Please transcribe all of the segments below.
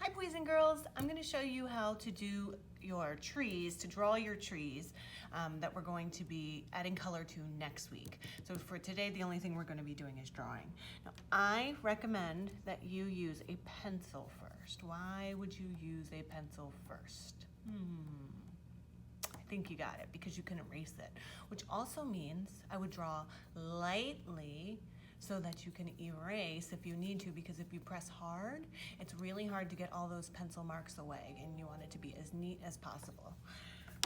Hi boys and girls, I'm going to show you how to do your trees, to draw your trees that we're going to be adding color to next week. So for today, the only thing we're going to be doing is drawing. Now, I recommend that you use a pencil first. Why would you use a pencil first? I think you got it, because you can erase it, which also means I would draw lightly so that you can erase if you need to, because if you press hard, it's really hard to get all those pencil marks away, and you want it to be as neat as possible.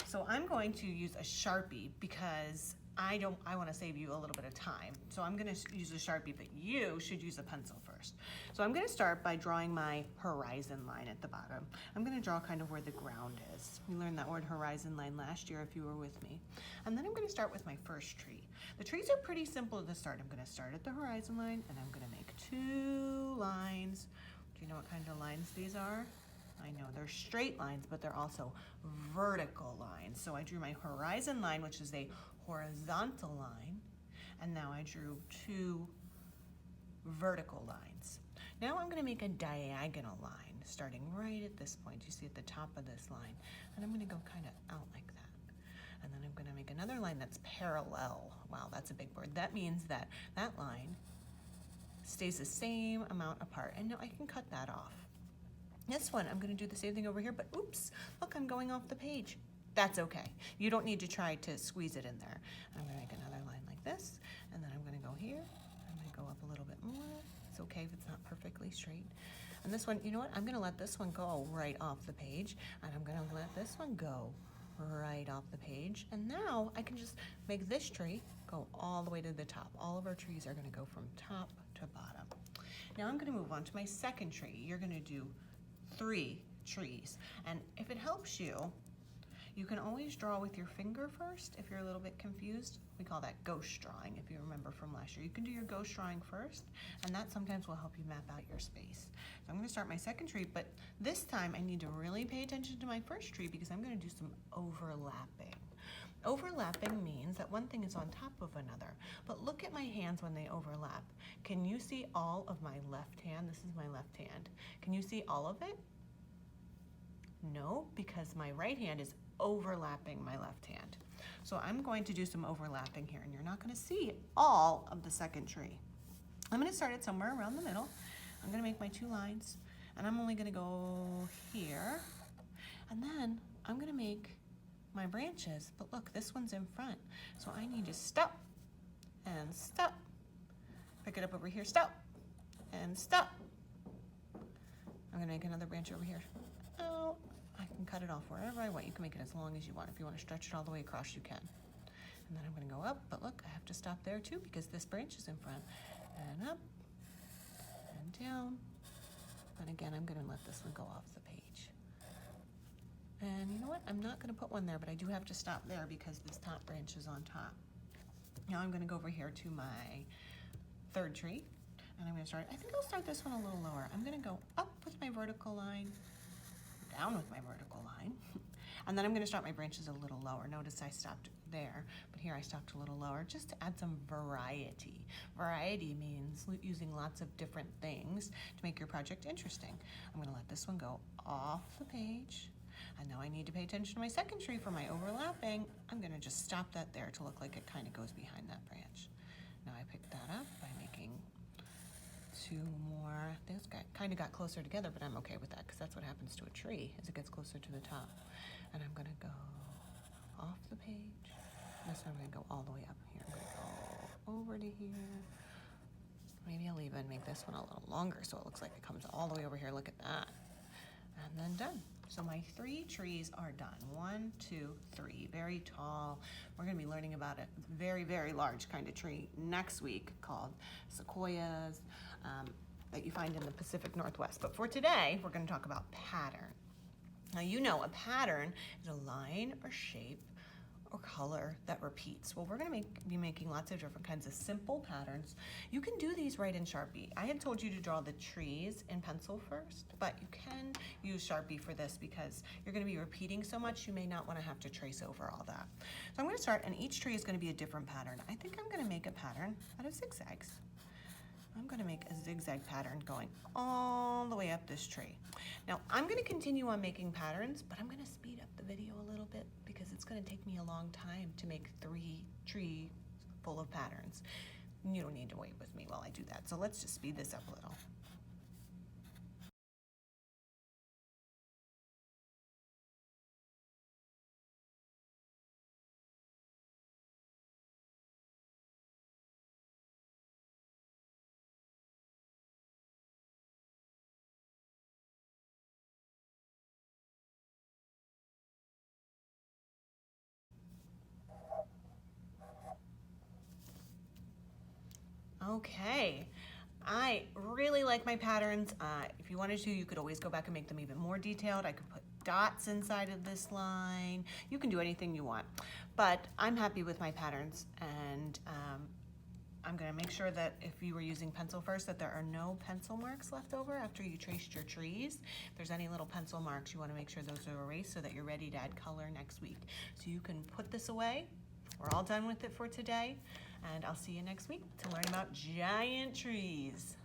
So I'm going to use a Sharpie because I want to save you a little bit of time. So I'm going to use a Sharpie, but you should use a pencil first. So I'm going to start by drawing my horizon line at the bottom. I'm going to draw kind of where the ground is. We learned that word horizon line last year if you were with me. And then I'm going to start with my first tree. The trees are pretty simple to start. I'm going to start at the horizon line and I'm going to make 2 lines. Do you know what kind of lines these are? I know they're straight lines, but they're also vertical lines. So I drew my horizon line, which is a horizontal line, and now I drew 2 vertical lines. Now I'm going to make a diagonal line starting right at this point. You see at the top of this line, and I'm going to go kind of out like that. And then I'm going to make another line that's parallel. Wow, that's a big word. That means that that line stays the same amount apart. And now I can cut that off. This one, I'm going to do the same thing over here, but oops, look, I'm going off the page. That's okay. You don't need to try to squeeze it in there. I'm going to make another line like this, and then I'm going to go here. I'm going to go up a little bit more. It's okay if it's not perfectly straight. And this one, you know what? I'm going to let this one go right off the page, and I'm going to let this one go right off the page. And now I can just make this tree go all the way to the top. All of our trees are going to go from top to bottom. Now I'm going to move on to my second tree. You're going to do 3 trees. And if it helps you, you can always draw with your finger first if you're a little bit confused. We call that ghost drawing, if you remember from last year. You can do your ghost drawing first, and that sometimes will help you map out your space. So I'm going to start my second tree, but this time I need to really pay attention to my first tree because I'm going to do some overlapping. Overlapping means that one thing is on top of another, but look at my hands when they overlap. Can you see all of my left hand? This is my left hand. Can you see all of it? No, because my right hand is overlapping my left hand. So I'm going to do some overlapping here, and you're not going to see all of the second tree. I'm going to start it somewhere around the middle. I'm going to make my 2 lines, and I'm only going to go here, and then I'm going to make my branches, but look, this one's in front, so I need to stop and stop. Pick it up over here, stop and stop. I'm going to make another branch over here. Oh, I can cut it off wherever I want. You can make it as long as you want. If you want to stretch it all the way across, you can. And then I'm going to go up, but look, I have to stop there too because this branch is in front. And up and down. And again, I'm going to let this one go off the page. And you know what? I'm not going to put one there, but I do have to stop there because this top branch is on top. Now I'm going to go over here to my third tree, and I'm going to start, I think I'll start this one a little lower. I'm going to go up with my vertical line, down with my vertical line, and then I'm going to start my branches a little lower. Notice I stopped there, but here I stopped a little lower just to add some variety. Variety means using lots of different things to make your project interesting. I'm going to let this one go off the page. And now I need to pay attention to my second tree for my overlapping. I'm going to just stop that there to look like it kind of goes behind that branch. Now I picked that up by making 2 more. Those kind of got closer together, but I'm okay with that because that's what happens to a tree as it gets closer to the top. And I'm going to go off the page. This one I'm going to go all the way up here. I'm going to go over to here. Maybe I'll even make this one a little longer so it looks like it comes all the way over here. Look at that. And then done. So my 3 trees are done. 1, 2, 3, very tall. We're going to be learning about a very, very large kind of tree next week called sequoias that you find in the Pacific Northwest. But for today, we're going to talk about pattern. Now you know a pattern is a line or shape or color that repeats. Well, we're going to be making lots of different kinds of simple patterns. You can do these right in Sharpie. I had told you to draw the trees in pencil first, but you can use Sharpie for this because you're going to be repeating so much you may not want to have to trace over all that. So I'm going to start, and each tree is going to be a different pattern. I think I'm going to make a pattern out of zigzags. I'm gonna make a zigzag pattern going all the way up this tree. Now, I'm gonna continue on making patterns, but I'm gonna speed up the video a little bit because it's gonna take me a long time to make 3 trees full of patterns. You don't need to wait with me while I do that. So let's just speed this up a little. Okay, I really like my patterns. If you wanted to, you could always go back and make them even more detailed. I could put dots inside of this line. You can do anything you want, but I'm happy with my patterns, and I'm gonna make sure that if you were using pencil first, that there are no pencil marks left over after you traced your trees. If there's any little pencil marks, you wanna make sure those are erased so that you're ready to add color next week. So you can put this away. We're all done with it for today, and I'll see you next week to learn about giant trees.